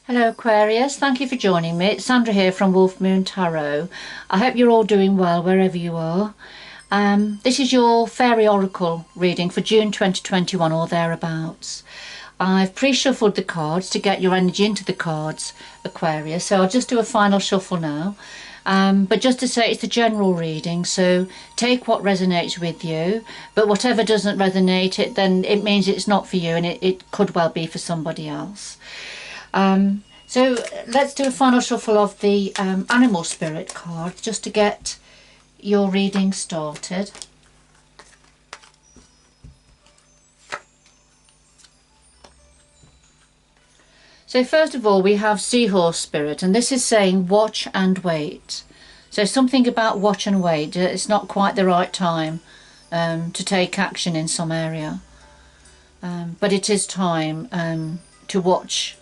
Hello Aquarius, thank you for joining me. It's Sandra here from Wolf Moon Tarot. I hope you're all doing well wherever you are. This is your Fairy Oracle reading for June 2021 or thereabouts. I've pre-shuffled the cards to get your energy into the cards, Aquarius, so I'll just do a final shuffle now. But just to say, it's a general reading, so take what resonates with you, but whatever doesn't resonate, then it means it's not for you, and it could well be for somebody else. So let's do a final shuffle of the animal spirit card just to get your reading started. So first of all, we have seahorse spirit, and this is saying watch and wait. So something about watch and wait. It's not quite the right time to take action in some area, but it is time to watch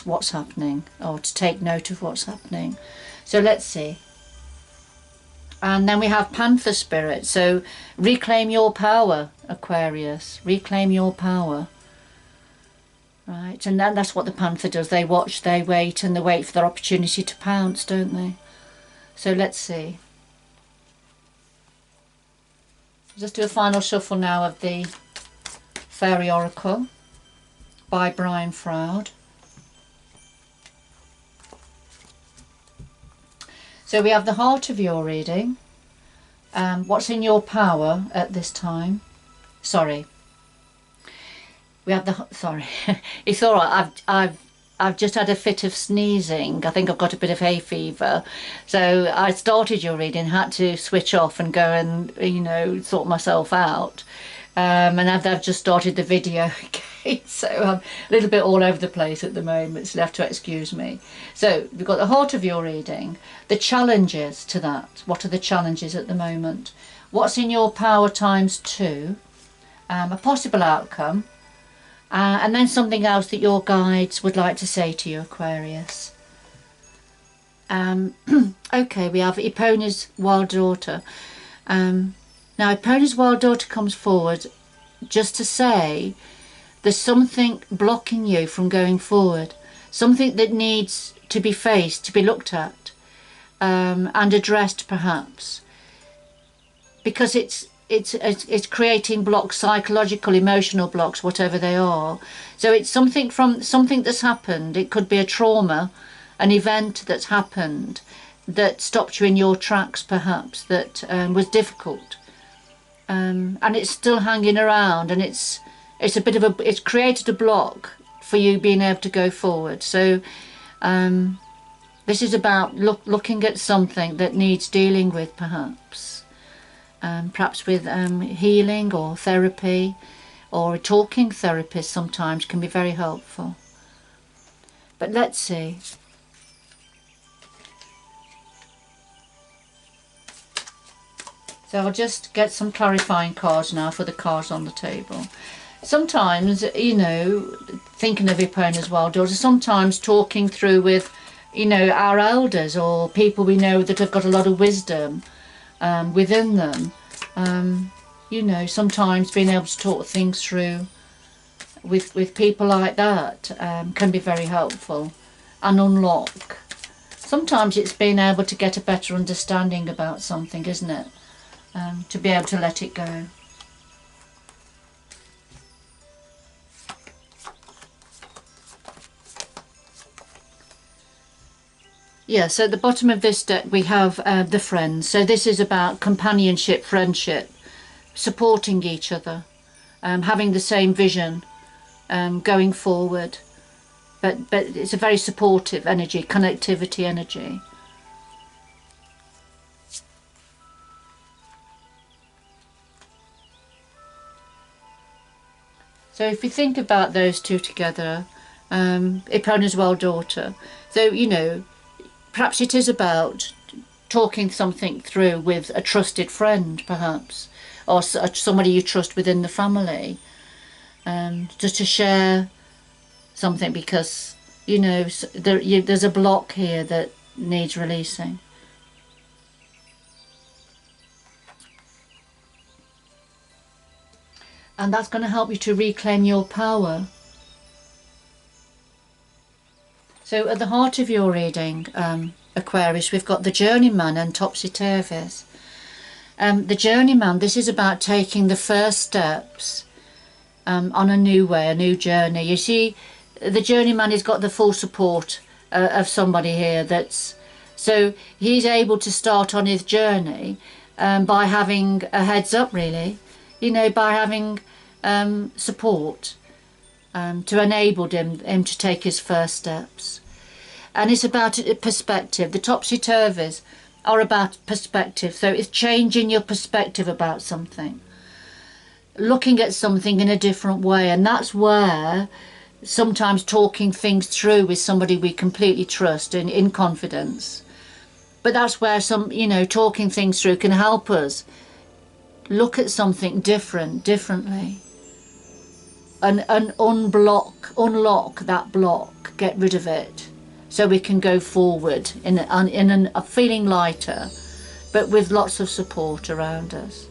what's happening, or to take note of what's happening. So let's see. And then we have panther spirit, so reclaim your power, Aquarius, reclaim your power. Right, and then that's what the panther does. They watch, they wait, and they wait for their opportunity to pounce, don't they? So let's see. Just do a final shuffle now of the Fairy Oracle by Brian Froud. So we have the heart of your reading. What's in your power at this time? Sorry. We have the, sorry, it's all right. I've just had a fit of sneezing. I think I've got a bit of hay fever. So I started your reading, had to switch off and go and, sort myself out. And I've just started the video again, so I'm a little bit all over the place at the moment, so you'll have to excuse me. So we've got the heart of your reading, the challenges to that. What are the challenges at the moment? What's in your power ×2, a possible outcome, and then something else that your guides would like to say to you, Aquarius. Okay, we have Eponia's wild daughter. Now Eponia's wild daughter comes forward just to say there's something blocking you from going forward, something that needs to be faced, to be looked at, and addressed perhaps, because it's creating blocks, psychological, emotional blocks, whatever they are. So it's something that's happened. It could be a trauma, an event that's happened that stopped you in your tracks perhaps, that was difficult. And it's still hanging around, and it's created a block for you being able to go forward. So this is about looking at something that needs dealing with perhaps. Perhaps with healing or therapy, or a talking therapist sometimes can be very helpful. But let's see. So I'll just get some clarifying cards now for the cards on the table. Sometimes, thinking of Eponia's wild daughter, sometimes talking through with, our elders or people we know that have got a lot of wisdom within them, sometimes being able to talk things through with people like that can be very helpful and unlock. Sometimes it's being able to get a better understanding about something, isn't it? To be able to let it go. Yeah, so at the bottom of this deck we have the friends. So this is about companionship, friendship, supporting each other, having the same vision, going forward. But it's a very supportive energy, connectivity energy. So if you think about those two together, Eponia's wild daughter, so perhaps it is about talking something through with a trusted friend perhaps, or somebody you trust within the family, just to share something, because there's a block here that needs releasing. And that's going to help you to reclaim your power. So at the heart of your reading, Aquarius, we've got the journeyman and topsy-turvies. The journeyman, this is about taking the first steps on a new way, a new journey. You see, the journeyman has got the full support of somebody here. So he's able to start on his journey by having a heads up, really, by having support to enable him to take his first steps. And it's about perspective. The topsy-turvies are about perspective, so it's changing your perspective about something, looking at something in a different way. And that's where sometimes talking things through with somebody we completely trust and in confidence, but that's where talking things through can help us look at something differently, and unlock that block, get rid of it, so we can go forward in a feeling lighter, but with lots of support around us.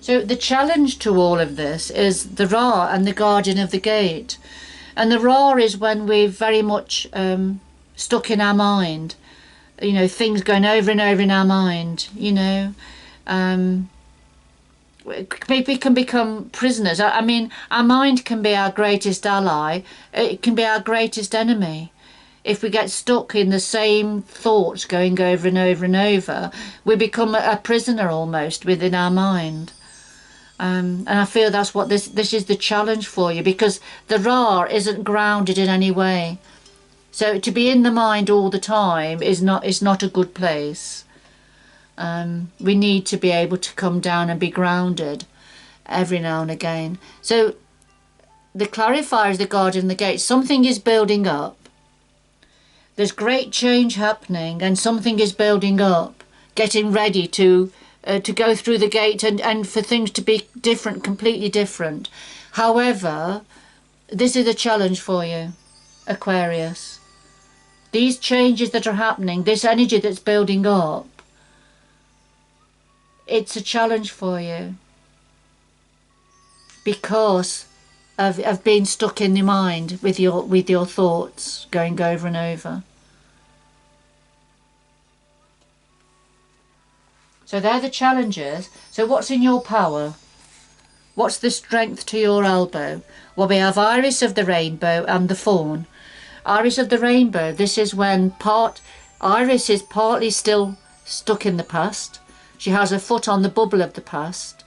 So the challenge to all of this is the Ra and the guardian of the gate. And the Ra is when we're very much stuck in our mind, things going over and over in our mind, we can become prisoners. I mean, our mind can be our greatest ally. It can be our greatest enemy. If we get stuck in the same thoughts going over and over and over, we become a prisoner almost within our mind. And I feel that's what this is the challenge for you, because the Ra isn't grounded in any way. So to be in the mind all the time is not a good place. We need to be able to come down and be grounded every now and again. So the clarifier is the guardian of the gate. Something is building up. There's great change happening, and something is building up, getting ready to go through the gate and for things to be different, completely different. However, this is a challenge for you, Aquarius. These changes that are happening, this energy that's building up, it's a challenge for you because of being stuck in your mind with your thoughts going over and over. So they're the challenges. So what's in your power? What's the strength to your elbow? Well, we have Iris of the Rainbow and the Fawn. Iris of the Rainbow, this is when Iris is partly still stuck in the past. She has her foot on the bubble of the past.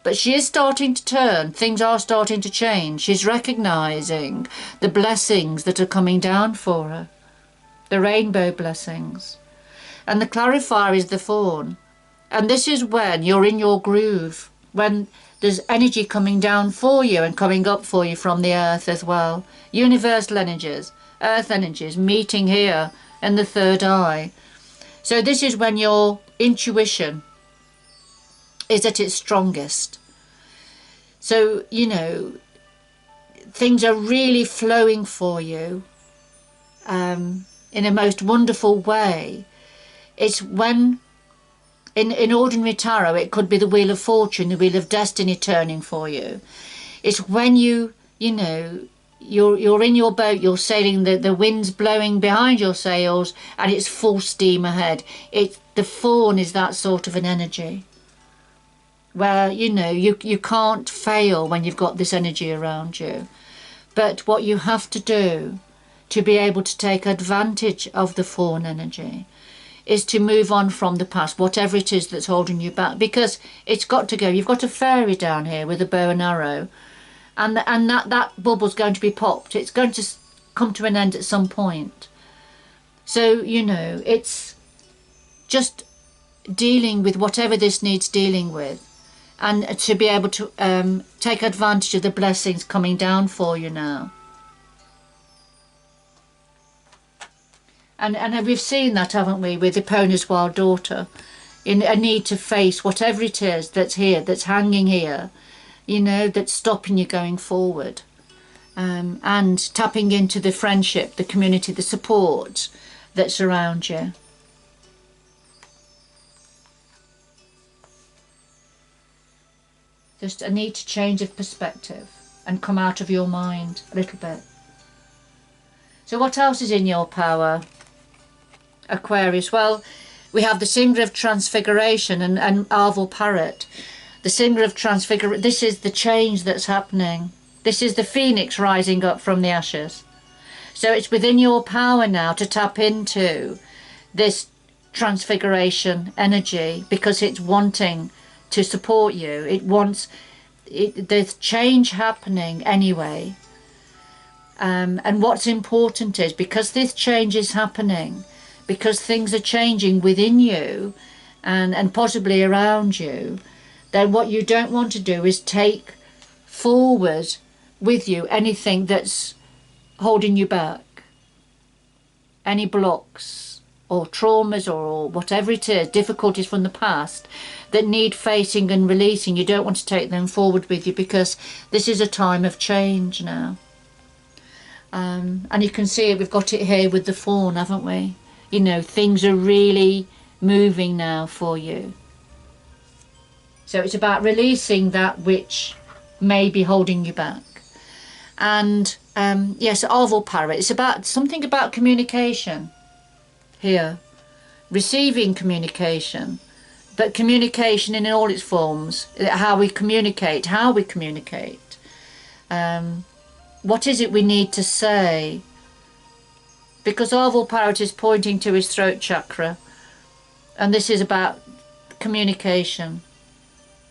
But she is starting to turn. Things are starting to change. She's recognising the blessings that are coming down for her. The rainbow blessings. And the clarifier is the Fawn. And this is when you're in your groove, when there's energy coming down for you and coming up for you from the earth as well. Universal energies, earth energies meeting here in the third eye. So this is when your intuition is at its strongest. So, things are really flowing for you in a most wonderful way. It's when in ordinary tarot, it could be the Wheel of Fortune, the Wheel of Destiny turning for you. It's when you're in your boat, you're sailing, the wind's blowing behind your sails, and it's full steam ahead. The Fawn is that sort of an energy, where you can't fail when you've got this energy around you. But what you have to do to be able to take advantage of the Fawn energy is to move on from the past, whatever it is that's holding you back, because it's got to go. You've got a fairy down here with a bow and arrow, and that bubble's going to be popped. It's going to come to an end at some point. So it's just dealing with whatever this needs dealing with, and to be able to take advantage of the blessings coming down for you now. And we've seen that, haven't we, with Epona's wild daughter, in a need to face whatever it is that's here, that's hanging here, that's stopping you going forward, and tapping into the friendship, the community, the support that's around you. Just a need to change of perspective and come out of your mind a little bit. So what else is in your power, Aquarius? Well, we have the Singer of Transfiguration and Arval Parrot. The Singer of Transfiguration, this is the change that's happening. This is the phoenix rising up from the ashes. So it's within your power now to tap into this transfiguration energy, because it's wanting to support you. It wants, there's change happening anyway. And what's important is, because this change is happening, because things are changing within you and possibly around you, then what you don't want to do is take forward with you anything that's holding you back. Any blocks or traumas or whatever it is, difficulties from the past that need facing and releasing, you don't want to take them forward with you, because this is a time of change now. And you can see it, we've got it here with the fawn, haven't we? You know, things are really moving now for you. So it's about releasing that which may be holding you back. And yes, Arval Parrot, it's about something about communication here. Receiving communication, but communication in all its forms. How we communicate. What is it we need to say? Because Arval Parrot is pointing to his throat chakra, and this is about communication.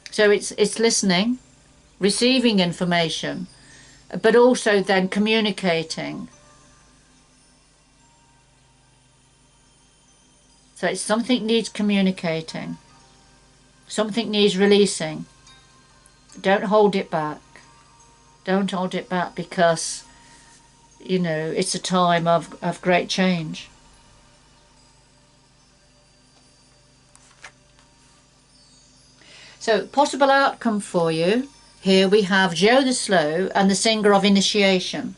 So it's listening, receiving information, but also then communicating. So it's something needs communicating, something needs releasing. Don't hold it back. Don't hold it back, because, you know, it's a time of great change. So, possible outcome for you. Here we have Geo the Slow and the Singer of Initiation.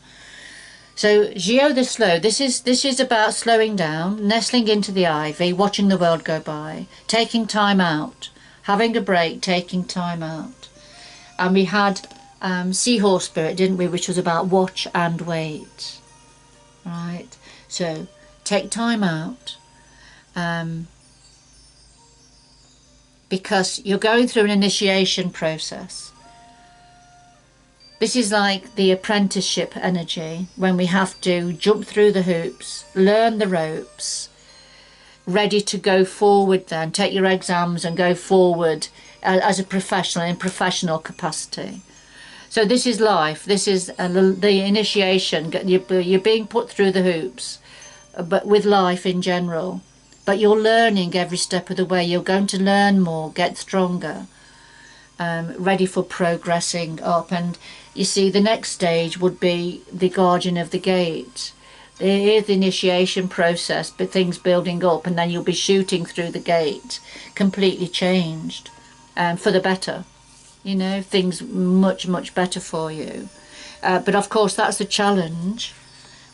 So, Geo the Slow, this is about slowing down, nestling into the ivy, watching the world go by, taking time out, having a break, taking time out. And we had Seahorse Spirit, didn't we, which was about watch and wait. Right, so take time out, because you're going through an initiation process. This is like the apprenticeship energy, when we have to jump through the hoops, learn the ropes, ready to go forward then, take your exams and go forward as a professional, in professional capacity. So this is life, this is the initiation, you're being put through the hoops, but with life in general. But you're learning every step of the way, you're going to learn more, get stronger, ready for progressing up. And you see, the next stage would be the Guardian of the Gate. There is the initiation process, but things building up, and then you'll be shooting through the gate, completely changed, for the better. You know, things much, much better for you. But of course, that's the challenge,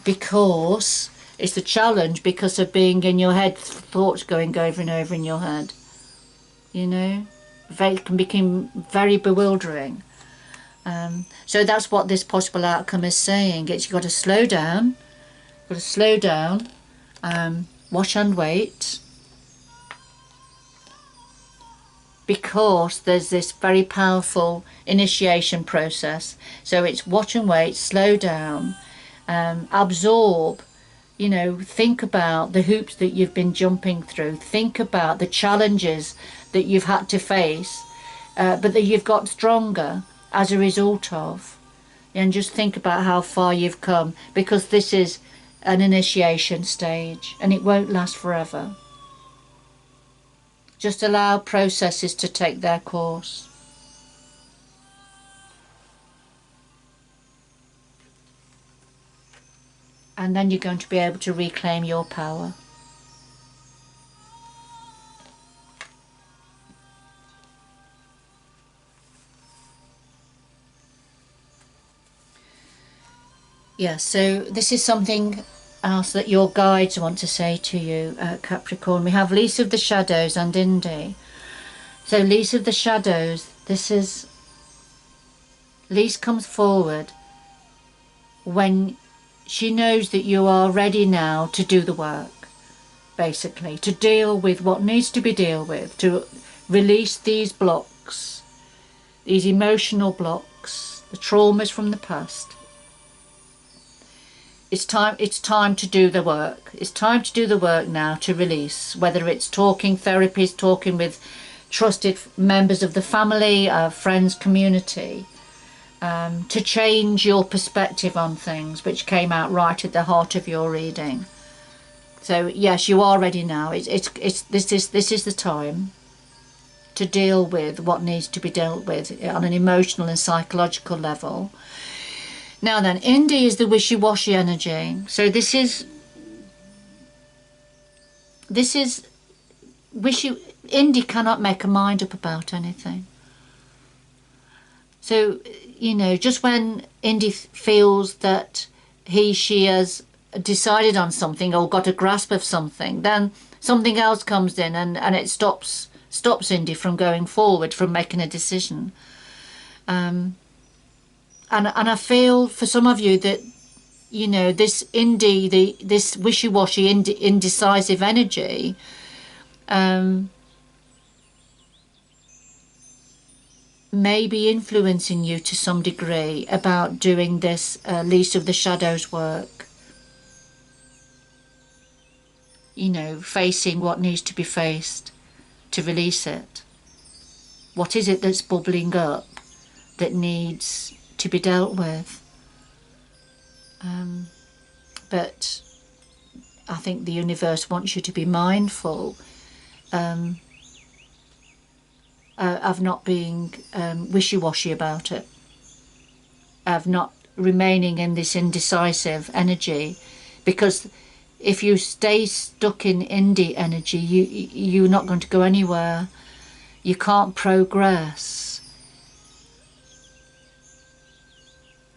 because it's the challenge because of being in your head, thoughts going over and over in your head. You know, it can become very bewildering. So that's what this possible outcome is saying. It's, you've got to slow down, watch and wait. Because there's this very powerful initiation process. So it's watch and wait, slow down, absorb, you know, think about the hoops that you've been jumping through, think about the challenges that you've had to face, but that you've got stronger as a result of. And just think about how far you've come, because this is an initiation stage and it won't last forever. Just allow processes to take their course. And then you're going to be able to reclaim your power. Yeah, so this is something else that your guides want to say to you, Capricorn. We have Lease of the Shadows and Indy. So Lease of the Shadows, this is, Lease comes forward when she knows that you are ready now to do the work, basically, to deal with what needs to be dealt with, to release these blocks, these emotional blocks, the traumas from the past. It's time to do the work. It's time to do the work now, to release, whether it's talking therapies, talking with trusted members of the family, friends, community, to change your perspective on things, which came out right at the heart of your reading. So yes, you are ready now. This is the time to deal with what needs to be dealt with on an emotional and psychological level. Now then, Indy is the wishy-washy energy. So this is Indy cannot make a mind up about anything. So, you know, just when Indy feels that she has decided on something or got a grasp of something, then something else comes in and it stops Indy from going forward, from making a decision. And I feel for some of you that, you know, this Indy, this wishy-washy, indecisive energy, may be influencing you to some degree about doing this Lease of the Shadows work. You know, facing what needs to be faced to release it. What is it that's bubbling up that needs to be dealt with? But I think the universe wants you to be mindful of not being wishy-washy about it, of not remaining in this indecisive energy, because if you stay stuck in Indy energy, you're not going to go anywhere. You can't progress.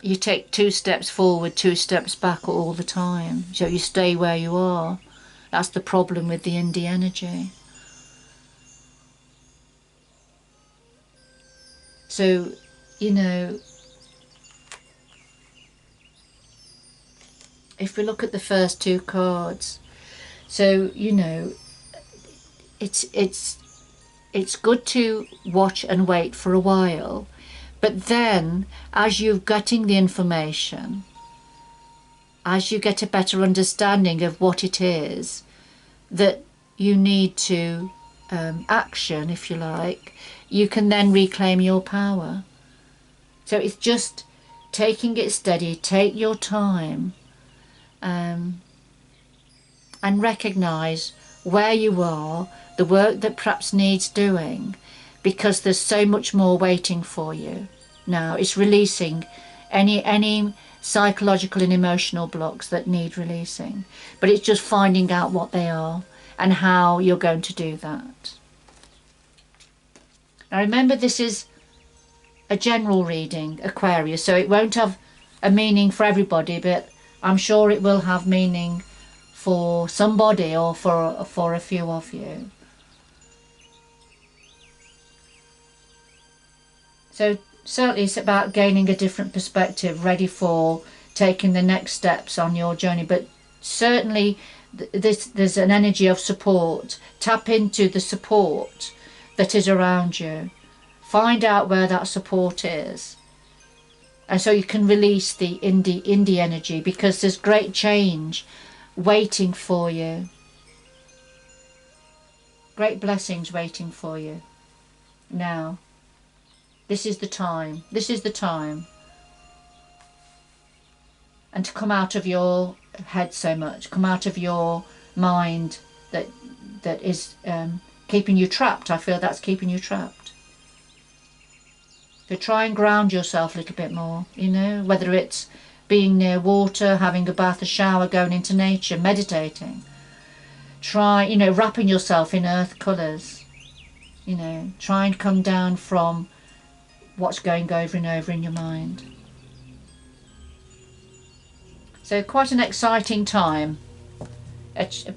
You take 2 steps forward, 2 steps back all the time, so you stay where you are. That's the problem with the Indy energy. So, you know, if we look at the first 2 cards, so, you know, it's good to watch and wait for a while, but then as you're getting the information, as you get a better understanding of what it is that you need to action, if you like, you can then reclaim your power. So it's just taking it steady, take your time, and recognise where you are, the work that perhaps needs doing, because there's so much more waiting for you. Now it's releasing any psychological and emotional blocks that need releasing, but it's just finding out what they are and how you're going to do that. Now remember, this is a general reading, Aquarius, so it won't have a meaning for everybody, but I'm sure it will have meaning for somebody or for a few of you. So certainly it's about gaining a different perspective, ready for taking the next steps on your journey, but certainly there's an energy of support. Tap into the support that is around you. Find out where that support is, and so you can release the Indy energy, because there's great change waiting for you, great blessings waiting for you. Now this is the time, and to come out of your head so much, come out of your mind that is keeping you trapped. I feel that's keeping you trapped. So try and ground yourself a little bit more, you know, whether it's being near water, having a bath, a shower, going into nature, meditating. Try, you know, wrapping yourself in earth colours, you know, try and come down from what's going over and over in your mind. So quite an exciting time.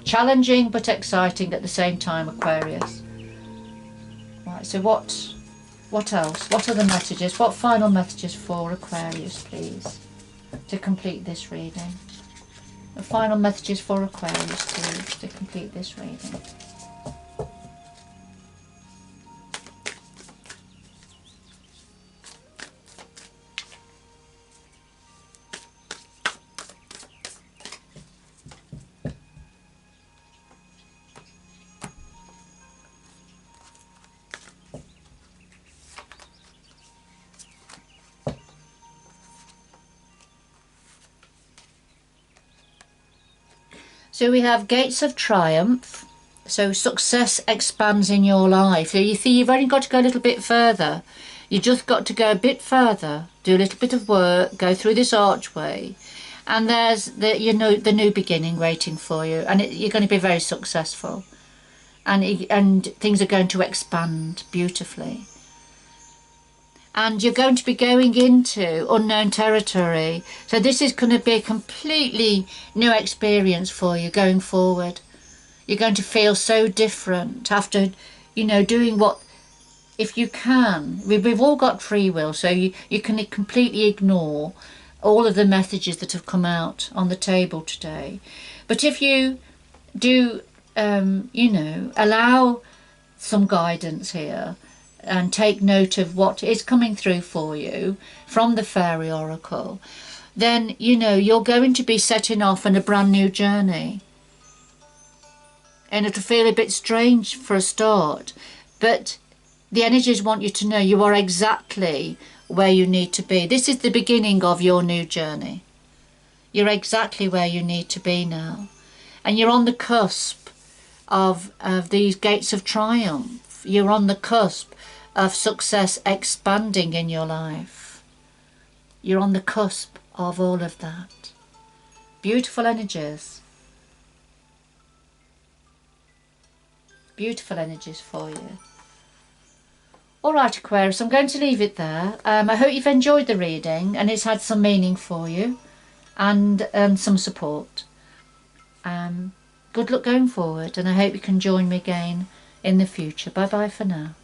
Challenging but exciting at the same time, Aquarius. Right, so what else? What other messages? What final messages for Aquarius, please, to complete this reading? The final messages for Aquarius to complete this reading. So we have gates of triumph. So success expands in your life. So you see, you've only got to go a little bit further. You just got to go a bit further, do a little bit of work, go through this archway, and there's the the new beginning waiting for you, and you're going to be very successful, and things are going to expand beautifully. And you're going to be going into unknown territory. So this is going to be a completely new experience for you going forward. You're going to feel so different after, doing what, if you can, we've all got free will, so you can completely ignore all of the messages that have come out on the table today. But if you do, allow some guidance here, and take note of what is coming through for you from the Fairy Oracle, then you're going to be setting off on a brand new journey. And it'll feel a bit strange for a start, but the energies want you to know you are exactly where you need to be. This is the beginning of your new journey. You're exactly where you need to be now. And you're on the cusp of these gates of triumph. You're on the cusp of success expanding in your life. You're on the cusp of all of that. Beautiful energies. Beautiful energies for you. Alright Aquarius, I'm going to leave it there. I hope you've enjoyed the reading and it's had some meaning for you and some support. Good luck going forward, and I hope you can join me again in the future. Bye bye for now.